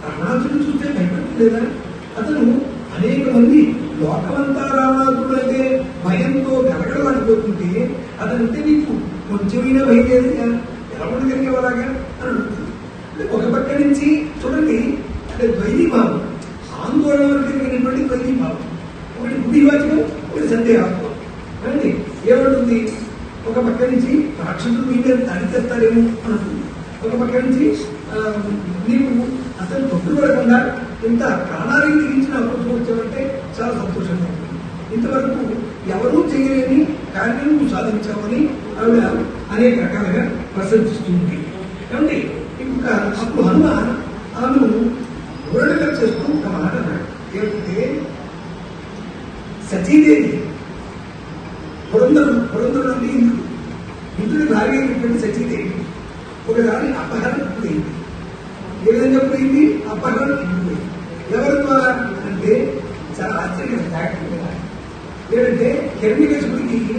రావణాసురుడు చూస్తే భయపడలేదా? అతను అనేక మంది లోకమంతా రావణాసురుడు అంటే భయంతో గలగలలాడిపోతుంటే అతనంటే నీకు కొంచెమైనా భయం లేదుగా, ఎలా ఉండగలిగేవాలాగా అని అడుగుతుంది. అంటే ఒక పక్క నుంచి చూడండి, అంటే ద్వైతీభావం, ఆందోళన కలిగినటువంటి ద్వైతీభావం, ఒకటి బుద్ధివాచకం, ఒకటి సందేహాత్మకం. అండి ఏమంటుంది? ఒక పక్క నుంచి రాక్షసులు మీ మీద దాడి చేస్తారేమో అనుకుంటుంది, ఒక పక్క నుంచి నీకు అసలు తొట్టుపడకుండా ఇంత ప్రాణానికి తెగించిన అవకాశం వచ్చామంటే చాలా సంతోషంగా ఉంటుంది. ఇంతవరకు ఎవరూ చేయలేని కార్యం నువ్వు సాధించామని ఆవిడ అనేక రకాలుగా ప్రశంసిస్తుంది. కాబట్టి ఇంకా అప్పుడు హనుమ ఆమెను ఊరడగా చేస్తూ ఒక మాట అన్నాడు. ఏమంటే సచీదేవి పురంధరుడు అంటే ఇంద్రుడి భార్య అయినటువంటి సచీదేవి ఒకసారి అపహరణ పోయింది. ఏ విధంగా పోయింది? అపహరణ పోయింది. ఎవరి ద్వారా అంటే చాలా ఆశ్చర్యంగా ఏంటంటే హిరణ్యకశిపుడికి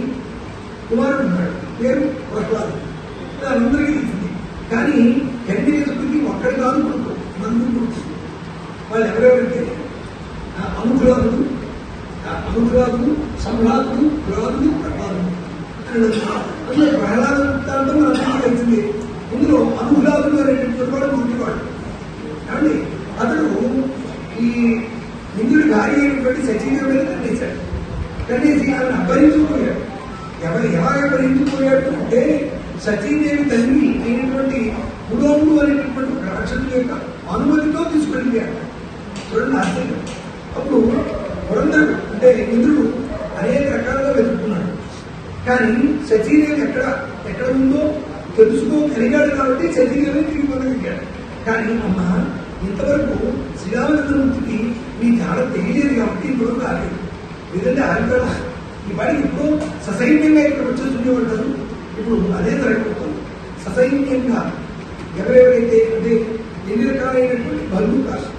కుమారుడు ఉన్నాడు, పేరు ప్రహ్లాదు. అందరికీ తెలిసింది. కానీ హిరణ్యకశిపుడికి ఒక్కడి కాదు కొడుకు, మందు కొడుకు. వాళ్ళు ఎవరెవరంటే అనుకులాదుడు, సంహ్లాదుడు, కులాదుడు, ప్రహ్లాదుడు. అందులో ప్రహ్లాదు దాంట్లో మనకు తెలిసింది. ఇందులో అనుకులాదుడు అనేటువంటి కూడా ముఖ్యవాడు. కాబట్టి అతడు ఈ ఇంద్రుడి భార్య అయినటువంటి సచీదేవి కట్టేశాడు. కట్టేసి ఆమెను అపహరించుకుపోయాడు. ఎలాగ అపహరించుకుపోయాడు అంటే సచీదేవి తల్లి అయినటువంటి పులోముడు అనేటటువంటి రాక్షసుల యొక్క అనుమతితో తీసుకెళ్ళిపోయాడు. చూడండి ఆశ్చర్యం. అప్పుడు పురంధరుడు అంటే ఇంద్రుడు అనేక రకాలుగా వెతుక్కున్నాడు. కానీ సచీదేవి ఎక్కడ ఉందో తెలుసుకోగలిగాడు కాబట్టి సచీదేవి తిరిగి పొందగలిగాడు. కానీ అమ్మ, ఇంతవరకు శ్రీరామచంద్రమూర్తికి నీ జాడ తెలియలేదు కాబట్టి ఇప్పుడు రాలేదు. లేదంటే ఆగిపోయాడు. ఈ వాడికి ఇప్పుడు ససైన్యంగా ఇక్కడ వచ్చేసి ఉంటారు. ఇప్పుడు అదే జరగబోతుంది. ససైన్యంగా ఎవరెవరైతే అంటే ఎన్ని రకాలైనటువంటి బంధుకాలు,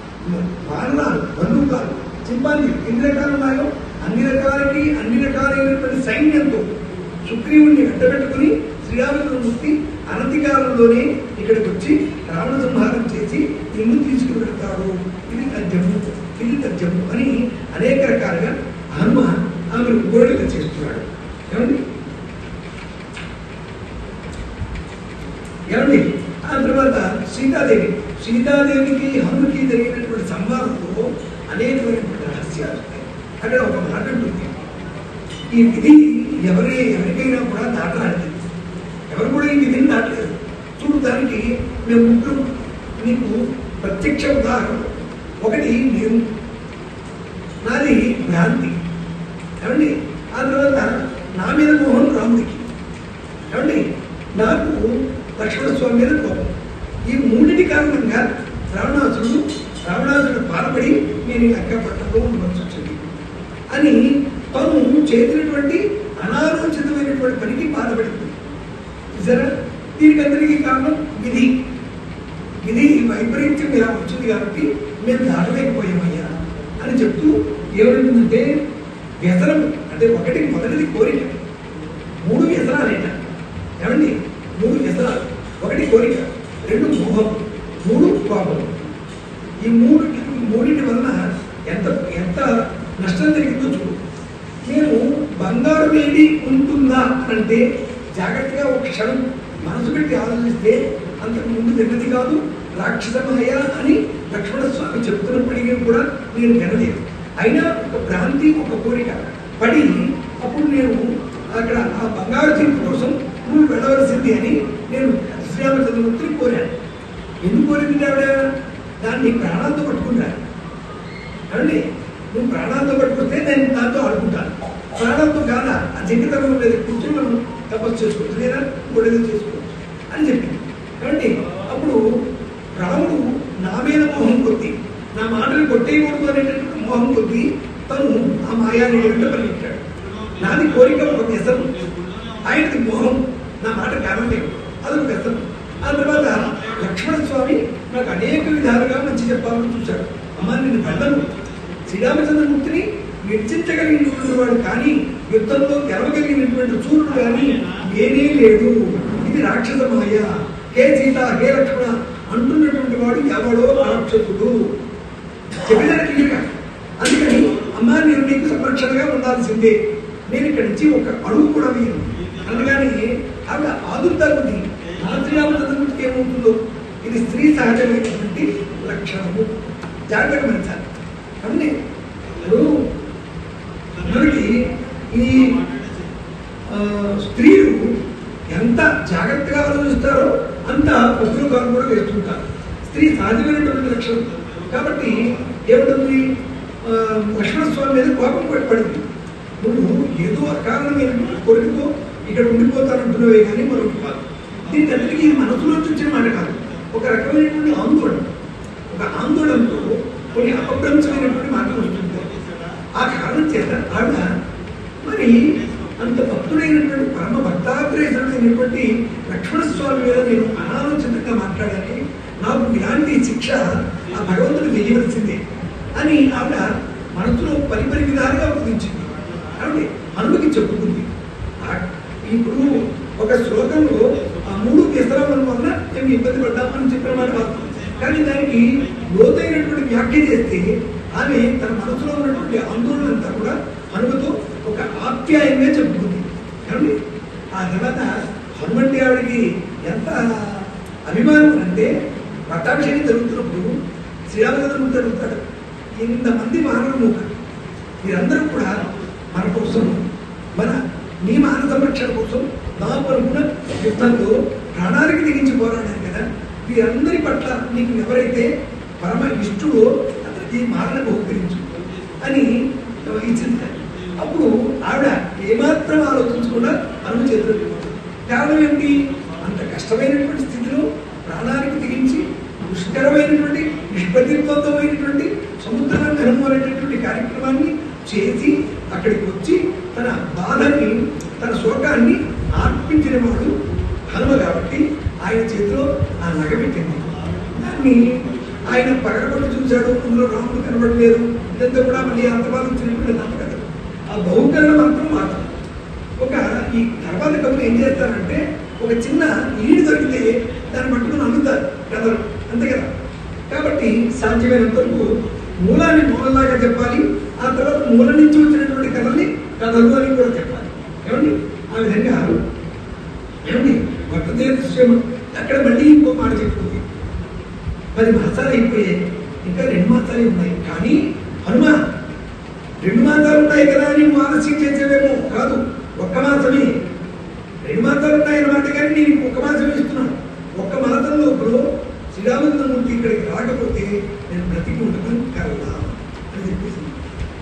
వానరాలు, బంధుకాలు, చింపాంజీ ఎన్ని రకాలు ఉన్నాయో అన్ని రకాలైనటువంటి సైన్యంతో సుగ్రీవుడిని వెంటబెట్టుకుని శ్రీరామచంద్రమూర్తి అనతికాలంలోనే ఇక్కడికి వచ్చి రావణ సంహారం చేసి ఇల్లు తీసుకుని వెళ్తాడు. ఇది తథ్యము అని అనేక రకాలుగా హనుమ ఆమెను ఊరడిగా చేస్తున్నాడు. ఏమండి ఆ తర్వాత సీతాదేవికి హనుమకి జరిగినటువంటి సంవాదంలో అనేకమైనటువంటి రహస్యాలు ఉంటాయి. అక్కడ ఒక మాట ఉంటుంది, ఈ విధి ఎవరికైనా కూడా దాటరాలేదు. ఎవరు కూడా ఈ విధిని దాటలేదు. చూడు, దానికి మేము ముగ్గురు నీకు ప్రత్యక్ష ఉదాహరణ. ఒకటి నేను, నాది భ్రాంతి. ఏమండి ఆ తర్వాత నా మీద మోహన్ రాముడికి, ఏమండి నాకు లక్ష్మణస్వామి మీద కోపం. ఈ మూడింటి కారణంగా రావణాసురుడు బాధపడి నేను అక్కపట్టంలో ఉండవలసి వచ్చింది అని తను చేసినటువంటి అనాలోచితమైనటువంటి పనికి బాధపడింది. సరే, దీనికి అందరికీ కారణం విధి వైపరీత్యం ఇలా వచ్చింది కాబట్టి మేము దాటలేకపోయామయ్యా అని చెప్తూ ఏమంటుందంటే వ్యసనం అంటే మొదటిది కోరిక, 3 వ్యసనాలేట. ఏమండి 3 వ్యసనాలు. 1 కోరిక, 2 మోహం, 3 కోపం. ఈ మూడింటి వలన ఎంత నష్టం జరిగిందో చూడు. నేను బంగారు వేడి ఉంటుందా అంటే జాగ్రత్తగా ఒక క్షణం మనసు పెట్టి ఆలోచిస్తే అంతకు ముందు విన్నది కాదు రాక్షసమయ అని లక్ష్మణస్వామి చెప్తున్నప్పటికీ కూడా నేను వినలేదు. అయినా ఒక భ్రాంతి, ఒక కోరిక పడి అప్పుడు నేను అక్కడ ఆ బంగారు తీర్పు కోసం నువ్వు వెళ్ళవలసింది అని నేను శ్రీరామచంద్రమూర్తిని కోరాను. ఎందుకు కోరింది ఆవిడ? దాన్ని ప్రాణాలతో పట్టుకున్నాను. అండి నువ్వు ప్రాణాలతో పట్టుకుంటే నేను దాంతో ఆడుకుంటాను. ప్రాణాలతో కాదా ఆ జంకితనం లేదు, కూర్చొని మనం తపస్సు చేసుకోవచ్చు లేదా గొడవ చేసుకోవచ్చు అని చెప్పింది. కాబట్టి అప్పుడు రాముడు నా మీద మోహం కొద్ది, నా మాటలు కొట్టేయకూడదు అనేటటువంటి మోహం కొద్ది తను ఆ మాయాన్ని పరిగెట్టాడు. నాది కోరిక ఒక వ్యసనం, ఆయనది మోహం, నా మాట కారణలేదు, అదొక వ్యసనం. ఆ తర్వాత లక్ష్మణస్వామి నాకు అనేక విధాలుగా మంచి చెప్పాలని చూశాడు. అమ్మ నేను వెళ్ళను, శ్రీరామచంద్రమూర్తిని మెచ్చించగలిగినటువంటి వాడు కానీ యుద్ధంలో గెలవగలిగినటువంటి సూర్యుడు కానీ ఏమీ లేదు. ఇది రాక్షస మాయ. హే సీత, హే లక్ష్మణ అంటున్నటువంటి వాడు ఎవడో రాక్షసుడు చెప్పిన క్లియర్గా. అందుకని అమ్మా నేను నీకు సంరక్షణగా ఉండాల్సిందే, నేను ఇక్కడి నుంచి ఒక అడుగు కూడా వేయను అనగానే ఆవిడ ఆదుర్దాన్ని నా శ్రీరామచంద్రమూర్తికి ఏమవుతుందో ఇది స్త్రీ సహజమైనటువంటి లక్షణము, జాగ్రత్తగా గమనించాలి. కాబట్టి ఇప్పుడు మనకి ఈ స్త్రీలు ఎంత జాగ్రత్తగా ఆలోచిస్తారో అంత పశువులు కాలు కూడా వేస్తుంటారు. స్త్రీ సహజమైనటువంటి లక్షణం కాబట్టి ఏమిటంది, లక్ష్మణస్వామి మీద కోపం పడింది. నువ్వు ఏదో అకారణమైనటువంటి కోరికతో ఇక్కడ ఉండిపోతానంటున్నవే కానీ మరొకటి కాదు. దీని అందరికీ మనసులో వచ్చిన మాట కాదు, ఒక రకమైనటువంటి ఆందోళన, ఒక ఆందోళనతో కొన్ని అపభ్రంశమైనటువంటి మాటలు వస్తుంటాయి. ఆ కారణం చేత ఆవిడ మరి అంత భక్తుడైనటువంటి పరమ భక్తాగ్రేసరైనటువంటి లక్ష్మణస్వామి మీద నేను అనాలోచితంగా మాట్లాడాలి, నాకు ఇలాంటి శిక్ష ఆ భగవంతుడు వేయవలసిందే అని ఆవిడ మనసులో పరిపరి విధాలుగా బోధించింది. కాబట్టి హనుమకి చెప్పుకుంది. ఇప్పుడు ఒక శ్లోకంలో ఆ 3 వ్యసనాల వల్ల మేము ఇబ్బంది పడ్డామని చెప్పిన మాట వాస్తవం. కానీ దానికి లోతైనటువంటి వ్యాఖ్య చేస్తే ఆమె తన మనసులో ఉన్నటువంటి ఆందోళన అంతా కూడా హనుమతో ఒక ఆప్యాయంగా చెప్పుకుంది. కాబట్టి ఆ తర్వాత హనుమంటి ఆవిడికి ఎంత అభిమానం అంటే పట్టాభిషేకం జరుగుతున్నప్పుడు శ్రీరామచంద్రమూర్తి అడుగుతాడు, ఇంతమంది మానవులు మీరందరూ కూడా మన కోసం, మన నీ మాన సంరక్షణ కోసం నా పరుపున యుద్ధంలో ప్రాణానికి తెగించి పోరాడారు కదా, వీరందరి పట్ల నీకు ఎవరైతే పరమ ఇష్టడో అతనికి మారణ బహుకరించు అని ఇచ్చింది. అప్పుడు ఆవిడ ఏమాత్రం ఆలోచించకుండా హనుమ చేతులు వెళ్ళిపోతుంది. కారణం ఏమిటి, అంత కష్టమైనటువంటి స్థితిలో ప్రాణానికి తెగించి దుష్కరమైనటువంటి నిష్ప్రతిబంధమైనటువంటి సముద్రాన్ని అనుమనేటటువంటి కార్యక్రమాన్ని చేసి అక్కడికి వచ్చి తన బాధని, తన శోకాన్ని ఆర్పించిన వాడు హనుమ కాబట్టి ఆయన చేతిలో ఆ నగ పెట్టింది. దాన్ని ఆయన పగలబడి చూశాడు, అందులో రాముడు కనబడలేదు. ఇదంతా కూడా మళ్ళీ అంతబాధించినటువంటి నమ్మకం. ఆ బహుకరణ మంత్రం మాత్రం ఒక ఈ తర్వాత కవులు ఏం చేస్తారంటే ఒక చిన్న ఈడు దొరికితే దాన్ని పట్టుకుని అమ్ముతారు కథలు, అంతే కదా. కాబట్టి సాధ్యమైనంత వరకు మూలాన్ని మూలంలాగా చెప్పాలి, ఆ తర్వాత మూలం నుంచి వచ్చినటువంటి కథల్ని కథలు అని కూడా చెప్పాలి. ఏమండి ఆ విధంగా ఏమండి భక్తదేవ అక్కడ మళ్ళీ ఇంకో మాట చెప్పుకుంది. 10 మాసాలు అయిపోయాయి, ఇంకా 2 మాసాలే ఉన్నాయి. కానీ హనుమ 2 మాసాలు ఉన్నాయి కదా అని ఆలస్యం చేసేవేమో కాదు, 1 మాసమే. 2 మాసాలు ఉన్నాయన్నమాట, కానీ నేను 1 మాసం ఇస్తున్నాను. 1 మాసం లోపల శ్రీరామచంద్రమూర్తి ఇక్కడికి రాకపోతే నేను బ్రతికి ఉండడం కలదా అని చెప్పేసి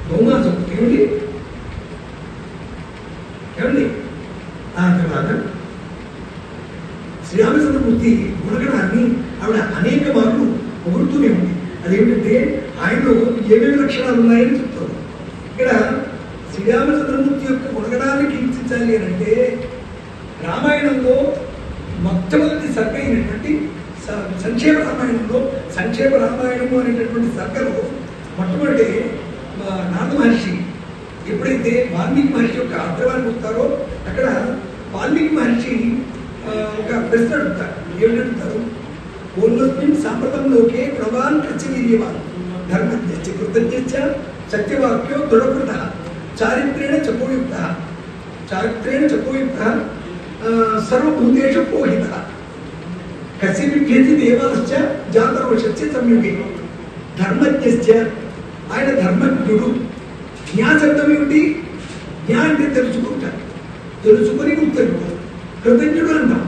బహుమాసం ఏమిటి ఏమండి. ఆ తర్వాత శ్రీరామచంద్రమూర్తి గుణగణాన్ని ఆవిడ అనేక మార్లు పొగుడుతూనే ఉంది. అదేమిటంటే ఆయనలో ఏమేమి లక్షణాలు ఉన్నాయని చెప్తారు. ఇక్కడ శ్రీరామచంద్రమూర్తి యొక్క గుణగణాన్ని కీర్తించాలి అని అంటే రామాయణంలో మొట్టమొదటి సర్గ అయినటువంటి సంక్షేమ రామాయణంలో, సంక్షేమ రామాయణము అనేటటువంటి సర్గలో మొట్టమొదటి నారద మహర్షి ఎప్పుడైతే వాల్మీకి మహర్షి యొక్క ఆశ్రమానికి వస్తారో అక్కడ వాల్మీకి మహర్షి ఒక ప్రశ్న అడుగుతారు. ఏమిటి అడుగుతారు, పూర్వస్మిన్ సాంప్రతంలోకే ప్రభాన్ కచ్చవీర్యవాన్ ధర్మజ్ఞ కృతజ్ఞ సత్యవాక్యో దృఢకృత చారిత్రేణ చకోయుక్త సర్వభూతేషు పోహిత కసి విభ్యతి దేవాశ్చ జాతరోషస్య సంయుగే ధర్మజ్ఞ. ఆయన ధర్మజ్ఞుడు. జ్ఞా శబ్దం ఏమిటి, జ్ఞా అంటే తెలుసుకుంటాడు, తెలుసుకొని గుర్తెట్టుకోడు. కృతజ్ఞుడు అంటాం,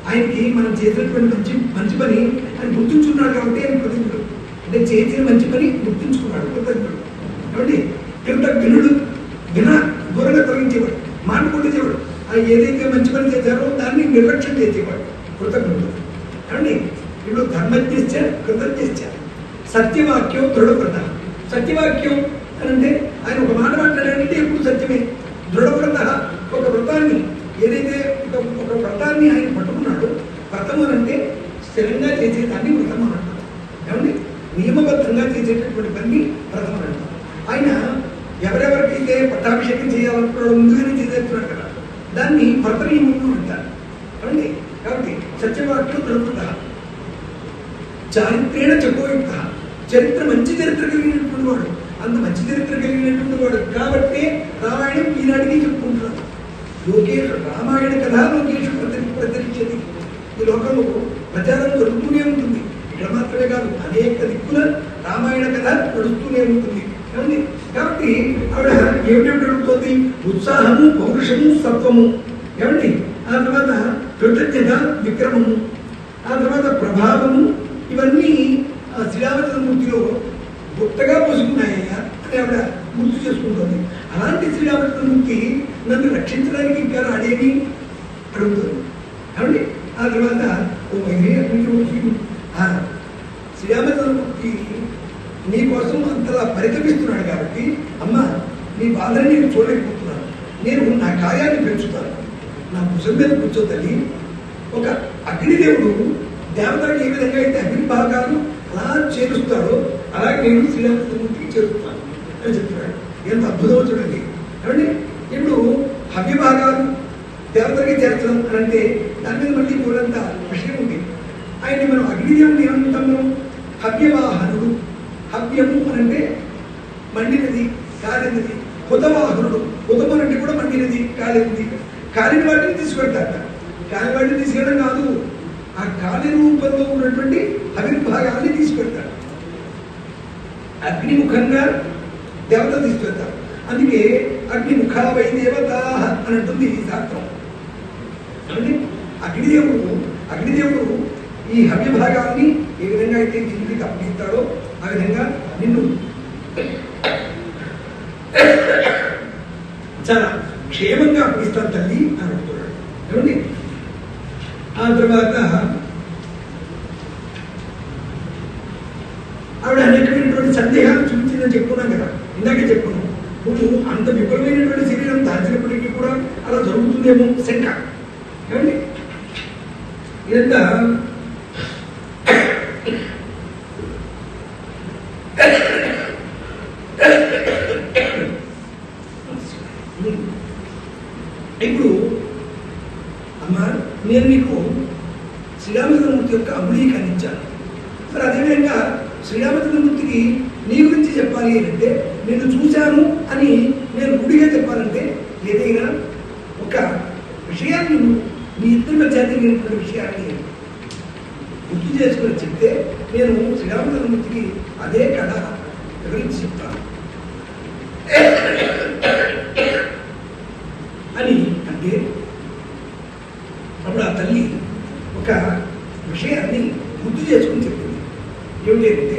ఆయనకి మనం చేసినటువంటి మంచి పని ఆయన గుర్తుంచుకున్నాడు కాబట్టి ఆయన కృతజ్ఞుడు. అంటే చేసిన మంచి పని గుర్తుంచుకున్నాడు, కృతజ్ఞుడు. కాబట్టి కృతజ్ఞుడు దూరంగా తొలగించేవాడు, మాట కొట్టేసేవాడు. ఆయన ఏదైతే మంచి పని చేశారో దాన్ని నిర్లక్ష్యం చేసేవాడు కృతజ్ఞుడు. కాబట్టి ఇప్పుడు ధర్మజ్ఞ కృతజ్ఞ సత్యవాక్యం దృఢవ్రత. సత్యవాక్యం అని అంటే ఆయన ఒక మాట మాట్లాడాడంటే ఎప్పుడు సత్యమే. దృఢవ్రత ఒక వ్రతాన్ని ఏదైతే ఒక వ్రతాన్ని ఆయన పట్టుకున్నాడో, వ్రతము అంటే స్థిరంగా చేసేదాన్ని వ్రతము అని అంటారు. ఏమండి నియమబద్ధంగా చేసేటటువంటి పని వ్రతం అని అంటారు. ఆయన ఎవరెవరికైతే పట్టాభిషేకం చేయాలనుకున్నాడో ముందుగానే చేసేస్తున్నాడు కదా, దాన్ని వ్రత నియమము అంటారు. ఏమండి కాబట్టి సత్యవాక్యం దృఢవ్రత. చారిత్రేణ చకోయుక్త, చరిత్ర మంచి చరిత్ర కలిగినటువంటి వాడు, అంత మంచి చరిత్ర కలిగినటువంటి వాడు కాబట్టే రామాయణం ఈనాటికి చెప్పుకుంటున్నాడు. లోకేష్ రామాయణ కథ లోకేష్ ప్రదర్శించేది ఈ లోకంలో ప్రచారం జరుగుతూనే ఉంటుంది. ఇక్కడ మాత్రమే కాదు, అనేక దిక్కుల రామాయణ కథ నడుస్తూనే ఉంటుంది. కాబట్టి ఆవిడ ఏమిటేమిటి అడుగుతుంది? ఉత్సాహము, పౌరుషము, సత్వము, ఏమండి ఆ తర్వాత కృతజ్ఞత, విక్రమము, ఆ తర్వాత ప్రభావము, ఇవన్నీ శ్రీరామచంద్రమూర్తిలో గుర్తగా పోసుకున్నాయ్యా అని ఆవిడ గుర్తు చేసుకుంటుంది. అలాంటి శ్రీరామచంద్రమూర్తి నన్ను రక్షించడానికి ఇంకా రాడేమి అడుగుతుంది. కాబట్టి ఆ తర్వాత శ్రీరామచంద్రమూర్తి నీ కోసం అంతలా పరితపిస్తున్నాడు కాబట్టి, అమ్మ నీ బాధని నేను చూడలేకపోతున్నాను, నేను నా కార్యాన్ని పెంచుతాను, నా భుజం మీద కూర్చోతల్లి. ఒక అగ్నిదేవుడు దేవతలకు ఏ విధంగా అయితే అగ్నిభాగాలు అలా చేరుస్తాడో అలాగే నేను శ్రీరామచంద్రమూర్తికి చేరుస్తాను అని చెప్తున్నాడు. ఎంత అద్భుతమో చూడండి. ఏమండి ఇప్పుడు హవ్యభాగాలు దేవతలకి చేర్చడం అని అంటే దాని మీద మళ్ళీ పూలంత విషయం ఉంది. ఆయన్ని మనం అగ్నిదేవుని ఏమంటాము? హవ్యవాహనుడు. హవ్యము అనంటే మండినది, కాలినది. హుతవాహనుడు, హుతము అంటే కూడా మండినది, కాలినది. కాలిన వాటిని తీసుకెళ్తారట. కాలి వాటిని తీసుకెళ్ళడం కాదు, ఆ కాలి రూపంలో ఉన్నటువంటి ఆవిర్భాగాన్ని తీసుకెళ్తారు. అగ్నిముఖంగా దేవత తీసుకెళ్తారు. అందుకే అగ్నిముఖ వై దేవత అని అంటుంది ఈ శాస్త్రం. అంటే అగ్నిదేవుడు ఈ హవ్యభాగాన్ని ఏ విధంగా అయితే దీనికి అప్పగిస్తాడో ఆ విధంగా నిన్ను చాలా క్షేమంగా అప్పగిస్తాను తల్లి అని అంటున్నాడు. ఏమండి ఆ తర్వాత ఆవిడ అనేకమైనటువంటి సందేహాలు చూపించిందని చెప్పుకున్నాం కదా, ఇందాకే చెప్పుకున్నాం. నువ్వు అంత విపులమైనటువంటి శరీరం దాచినప్పటికీ కూడా అలా జరుగుతుందేమో శంక. ఏమండి ఇదంతా ఇప్పుడు అమ్మా నేను నీకు శ్రీరామచంద్రమూర్తి యొక్క అంగుళీకాన్ని ఇచ్చాను. మరి అదేవిధంగా శ్రీరామచంద్రమూర్తికి నీ గురించి చెప్పాలి అంటే, నేను చూశాను అని నేను గుడిగా చెప్పాలంటే ఏదైనా ఒక విషయాన్ని మీ ఇద్దరి మధ్య జరిగినటువంటి విషయాన్ని గుర్తు చేసుకుని చెప్తే నేను శ్రీరామచంద్రమూర్తికి అదే కథ వివరించి చెప్తాను అని అంటే, అప్పుడు ఆ తల్లి ఒక విషయాన్ని గుర్తు చేసుకుని చెప్పింది. ఏమిటంటే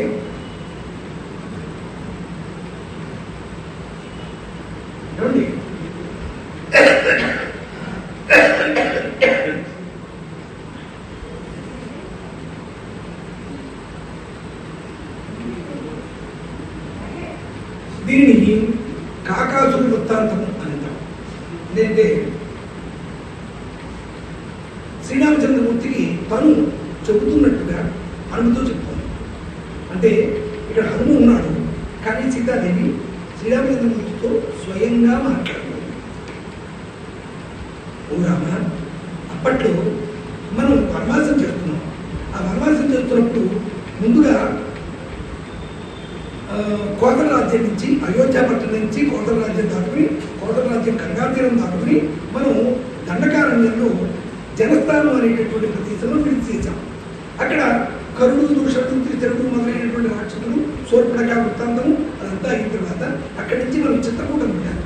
ఏమండి దీనిని కాకాసుడి వృత్తాంతము అని అంటాం. ఏంటంటే శ్రీరామచంద్రమూర్తికి తను చెబుతున్నట్టుగా హనుమతో చెప్తాను. అంటే ఇక్కడ హనుమ ఉన్నాడు, కానీ సీతాదేవి శ్రీరామచంద్రమూర్తితో స్వయంగా మాట్లాడుతుంది. ఓ రామ, అప్పట్లో మనం వనవాసం చేస్తున్నాం. ఆ వనవాసం చేస్తున్నప్పుడు ముందుగా కోసల రాజ్యం నుంచి, అయోధ్య పట్టణం నుంచి కోసల రాజ్యం దాటుకుని, కోసల రాజ్యం గంగాతీరం దాటుకుని మనం దండకారణ్యంలో జనస్థానం అనేటటువంటి ప్రదేశంలో విడిచి చేశాం. అక్కడ కరుడు, దూషణుడు, త్రిచరుడు మొదలైనటువంటి రాక్షసులు, శూర్పణఖ వృత్తాంతము అదంతా అయిన తర్వాత అక్కడి నుంచి మనం చిత్రకూటం వెళ్ళాం.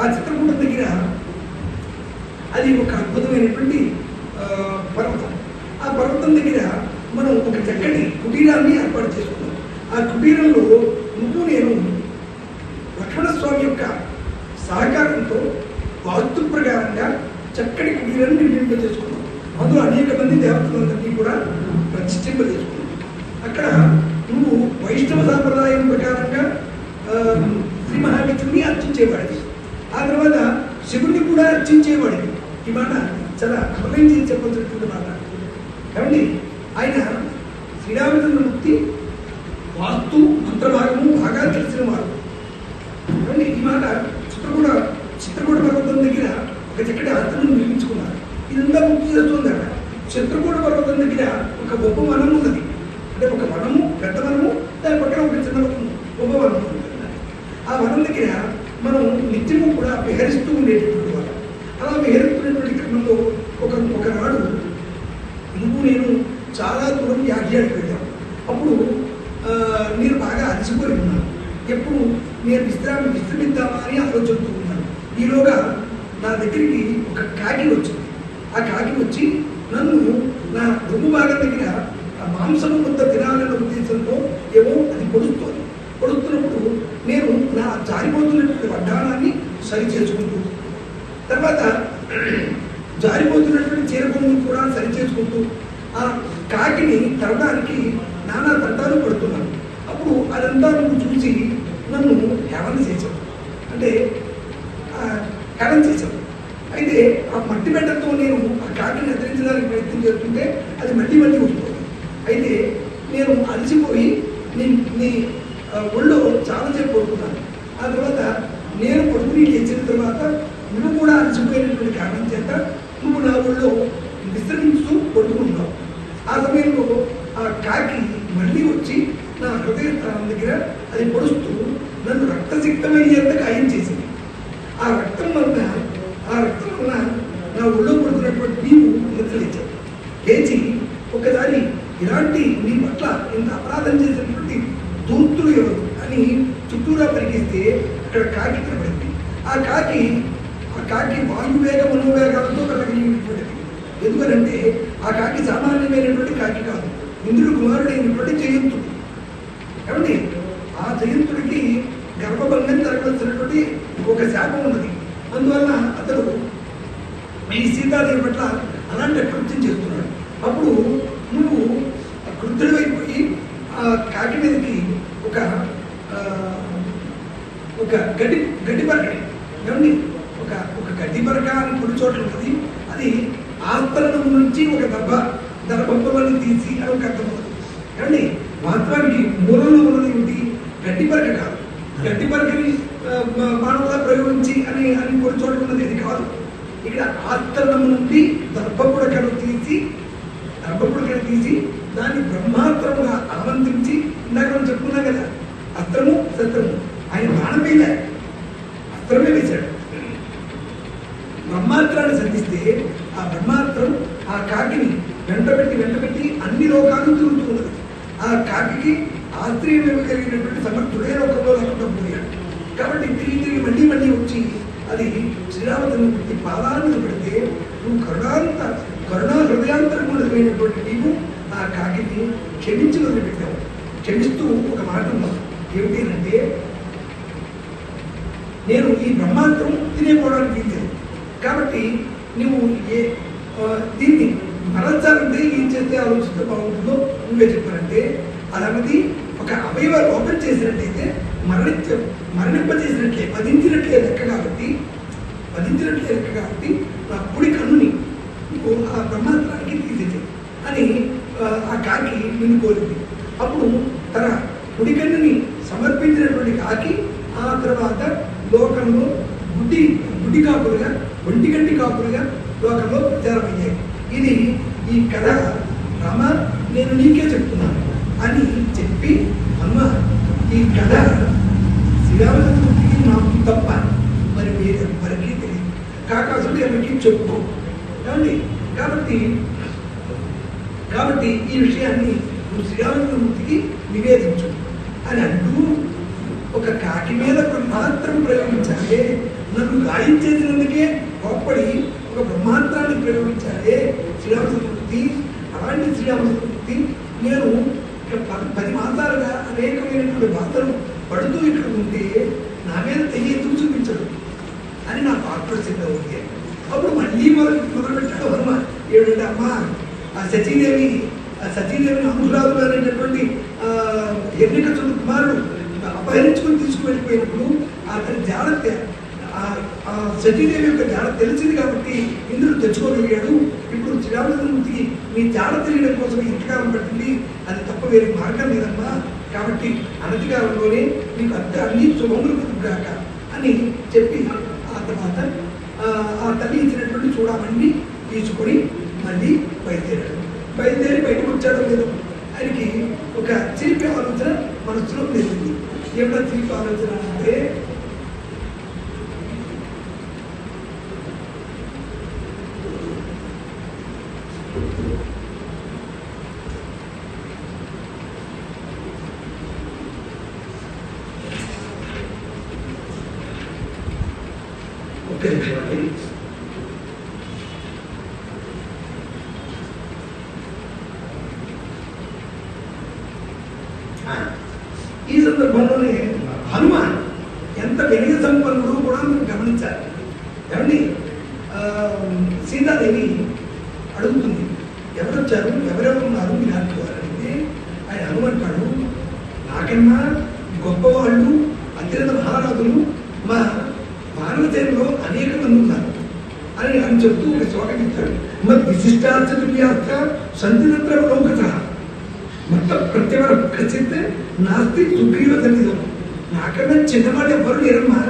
ఆ చిత్రకూటం దగ్గర అది ఒక అద్భుతమైనటువంటి పర్వతం. ఆ పర్వతం దగ్గర మనం ఒక చక్కటి కుటీరాన్ని ఏర్పాటు చేసుకున్నాం. ఆ కుటీరంలో నువ్వు నేను లక్ష్మణస్వామి యొక్క సహకారంతో వాస్తు ప్రకారంగా చక్కటి కుటీరాన్ని నిర్మింపజేసుకున్నాం. అందులో అనేక మంది దేవతలందరినీ కూడా ప్రతిష్ఠింపజేసుకున్నాం. అక్కడ నువ్వు వైష్ణవ సాంప్రదాయం ప్రకారంగా శ్రీ మహావిష్ణువుని అర్చించేవాడివి. ఆ తర్వాత శివుడిని కూడా అర్చించేవాడివి. ఈ మాట చాలా అమలం చేసి చెప్పవలసినటువంటి మాట. కాబట్టి ఆయన శ్రీరామచంద్రమూర్తి వాస్తు మంత్రభాగము బాగా తెలిసిన వారు. కాబట్టి ఈ మాట చిత్రకూట పర్వతం దగ్గర ఒక చక్కటి ఆశ్రమం నిర్మించుకున్నారు. ఇదంతా గుర్తు చేస్తుంది. అక్కడ చిత్రకూట పర్వతం దగ్గర ఒక గొప్ప వనం ఉన్నది. అంటే ఒక యాగ్యానికి వెళ్ళాం. అప్పుడు నేను బాగా అలసిపోయి ఉన్నాను. ఎప్పుడు నేను విశ్రమిద్దామా అని ఆలోచిస్తూ ఉన్నాను. ఈలోగా నా దగ్గరికి ఒక కాకి వచ్చింది. ఆ కాకి వచ్చి నన్ను నా రొమ్ము భాగం దగ్గర మాంసం ముద్ద తినాలన్న ఉద్దేశంతో ఏమో అది పొడుస్తున్నప్పుడు నేను నా జారిపోతున్నటువంటి వడ్డానాన్ని సరి చేసుకుంటూ, తర్వాత జారిపోతున్నటువంటి చీరకొమ్మును కూడా సరి చేసుకుంటూ ఆ కాకిని తరడానికి నానా తంటాలు పడుతున్నాను. అప్పుడు అదంతా నువ్వు చూసి నన్ను హేళన చేశావు, అంటే హేళన చేశావు. అయితే ఆ మట్టి బెడ్డతో నేను ఆ కాకిని ఎదిరించడానికి ప్రయత్నం చేస్తుంటే అది మళ్ళీ వస్తుంది. అయితే నేను అలసిపోయి నీ ఒళ్ళో చాలాసేపు పడుకున్నాను. ఆ తర్వాత నేను పడుకుని లేచిన తర్వాత నువ్వు కూడా అలసిపోయినటువంటి కారణం చేత నువ్వు నా ఒళ్ళో విశ్రమిస్తూ పడుకున్నావు. ఆ సమయంలో ఆ కాకి మళ్ళీ వచ్చి నా హృదయ స్థానం దగ్గర అది పొడుస్తూ నన్ను రక్తసిక్తమయ్యేంత గాయం చేసింది. ఆ రక్తం వలన నా ఒళ్ళో పడుతున్నటువంటి నీవు నిద్రలేచావు. లేచి ఒకసారి ఇలాంటి నీ పట్ల ఇంత అపరాధం చేసినటువంటి దూర్తులు ఎవరు అని చుట్టూరా పరిగెస్తే అక్కడ కాకి కనబడింది. ఆ కాకి వాయువేగ మనోవేగాలతో కలిగినటువంటిది. ఎందుకనంటే ఆ కాకి సామాన్యమైనటువంటి కాకి కాదు, ఇంద్రుడు కుమారుడైనటువంటి జయంతుడు. ఏమండి, ఆ జయంతుడికి గర్భభంగం జరగవలసినటువంటి ఒక శాపం ఉన్నది. అందువల్ల అతడు ఈ సీతాదేవి పట్ల అలాంటి కృత్యం చేస్తున్నాడు. అప్పుడు నువ్వు కృత్యుడైపోయి ఆ కాకి మీదకి ఒక గడ్డి పరకడి, ఏమండి, ఒక గడ్డి పరక అని కొన్ని చోట్ల ఉంటుంది. అది ఆస్తరణం నుంచి ఒక దర్భంపవల్ని తీసి అని ఒక అర్థం అవుతుంది. ఏమండి, వాస్తవానికి మూలంలో ఉన్నది ఏమిటి? గడ్డి పరక కాదు. గడ్డి పరకని మానవులా ప్రయోగించి అని కొన్ని చోట్ల ఉన్నది ఇది కాదు. ఇక్కడ ఆస్తరణం నుండి దర్భపుడకను తీసి దాన్ని బ్రహ్మాస్త్రముగా ఆమంత్రించి, ఇందాక మనం చెప్పుకున్నాం కదా, అస్త్రము శస్త్రము. ఆయన బాణం వేయలే, అస్త్రమే వేశాడు. బ్రహ్మాస్త్రాన్ని సంధిస్తే ఆ బ్రహ్మాస్త్రం ఆ కాకిని వెంటబెట్టి అన్ని లోకాలు తిరుగుతున్నది. ఆ కాకి ఆశ్రయం ఇవ్వగలిగినటువంటి సమర్థుడే లోకంలో లేకుండా పోయాడు. కాబట్టి తిరిగి మళ్ళీ వచ్చి అది శ్రీరామచంద్రుడి పాదాలను పెడితే నువ్వు కరుణా హృదయాంతరమైనటువంటి నీవు ఆ కాకిని క్షమించి వదిలిపెట్టావు. క్షమిస్తూ ఒక మాట ఉన్నావు, ఏమిటి అంటే, నేను ఈ బ్రహ్మాంతం తినేపోవడానికి వీల్లేదు, కాబట్టి నువ్వు దీన్ని మరల్చాలంటే ఏం చేస్తే ఆలోచిస్తే బాగుంటుందో నువ్వే చెప్పారంటే, అలాంటిది ఒక అవయవ లోపం చేసినట్టయితే మరణింపజేసినట్లే, వధించినట్లే లెక్క కాబట్టి నా కుడి కన్నుని ఆ బ్రహ్మాంతానికి తీసేది అని ఆ కాకి నిన్ను కోరింది. అప్పుడు తన కుడి కన్నుని సమర్పించినటువంటి కాకి ఆ తర్వాత లోకంలో గుడ్డి కాపులుగా, ఒంటిగంటి కాపులుగా లోకంలో ప్రచారమయ్యాయి. ఇది ఈ కథ రామ నేను నీకే చెప్తున్నాను అని చెప్పి, అమ్మ ఈ కథ శ్రీరామచంద్రుడికి నాకు తప్ప మరి మీరెవ్వరికీ తెలియదు, కాకాసుడు ఎవరికి చెప్పు, ఏమండి. కాబట్టి ఈ విషయాన్ని నువ్వు శ్రీరామచంద్రమూర్తికి నివేదించు అని అంటూ ఒక కాకి మీద బ్రహ్మాస్త్రం ప్రయోగించాలే, నన్ను గాయం చేసినందుకే కోప్పడి ఒక బ్రహ్మాస్త్రాన్ని ప్రయోగించాలే శ్రీరామచంద్రమూర్తి. అలాంటి శ్రీరామచంద్రమూర్తి నేను 10 మాసాలుగా అనేకమైనటువంటి బాధలు పడుతూ ఇక్కడ ఉంటే నా మీద ఎందుకు చూపించడు అని నాకు ఆక్రోశంగా ఉంది. అప్పుడు మళ్ళీ మొదలుపెట్టాడు హనుమ. ఏమిటంటే, అమ్మ ఆ సతీదేవిని అంకురాలు అనేటటువంటి హిరణ్యకశిపుడి కుమారుడు అపహరించుకుని తీసుకువెళ్ళిపోయినప్పుడు అతని జాగ్రత్త ఆ సతీదేవి యొక్క జాగ్రత్త తెలిసింది కాబట్టి ఇంద్రుడు తెచ్చుకోగలిగాడు. ఇప్పుడు శ్రీరామచంద్రమూర్తికి మీ జాగ్రత్త తెలియడం కోసం ఇంతకాలం పట్టింది, అది తప్ప వేరే మార్గం లేదమ్మా. కాబట్టి అనతి కాలంలోనే మీకు అన్ని శుభములు కాక అని చెప్పి ఆ తర్వాత ఆ తల్లి ఇచ్చినటువంటి చూడమని తీసుకొని మళ్ళీ బయలుదేరి బయటకు వచ్చాడో లేదో ఆయనకి ఒక చిలిపి ఆలోచన మనసులో తెలిసింది. ఏమిటో చిలిపి ఆలోచన అంటే, ఒక్క నిమిషం అండి. ఈ సందర్భంలోనే హనుమాన్ ఎంత వెలిగ సంపన్నుడు కూడా మనం గమనించాలి. ఏమండి సీతాదేవి అడుగుతుంది, ఎవరు వచ్చారు, ఎవరెవరు ఉన్నారు మీ దాంట్లో అంటే ఆయన హనుమంటాడు, నాకన్నా గొప్పవాళ్ళు అత్యంత మహారాజులు మా మానవసేనలో అనేక మంది ఉన్నారు అని అని చెప్తూ ఒక శ్లోకం ఇచ్చాడు. మరి విశిష్టార్థ సంతినత్ర లోకత మొత్తం ప్రత్యేక ప్రసిద్ధ నాస్తి సుగ్రీవ సన్నిధం. నాకన్నా చిన్నవాళ్ళు ఎవరు లేరమ్మా.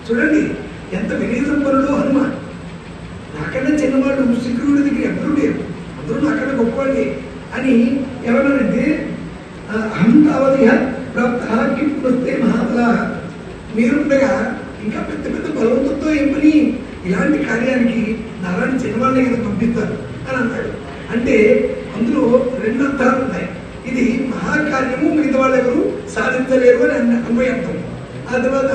చూడండి ఎంత వెలిగ సంపన్నుడు హనుమాన్. నాకన్నా చిన్నవాళ్ళు సుగ్రీవుడి దగ్గర ఎవరు లేరు, అందరూ నాకన్నా గొప్పవాళ్ళే అని ఎవరనంటే అహంతావధి ప్రాప్తి వస్తే మహాబలా, మీరుండగా ఇంకా పెద్ద పెద్ద బలవంతంతో ఏమని ఇలాంటి కార్యానికి నారాయణ చిన్నవాళ్ళే కదా పంపిస్తారు అని అన్నాడు. అంటే అందులో రెండు అర్థాలు ఉన్నాయి. ఇది మహాకార్యము, మిగతా వాళ్ళు ఎవరు సాధించలేరు అని అన్వయర్థం. ఆ తర్వాత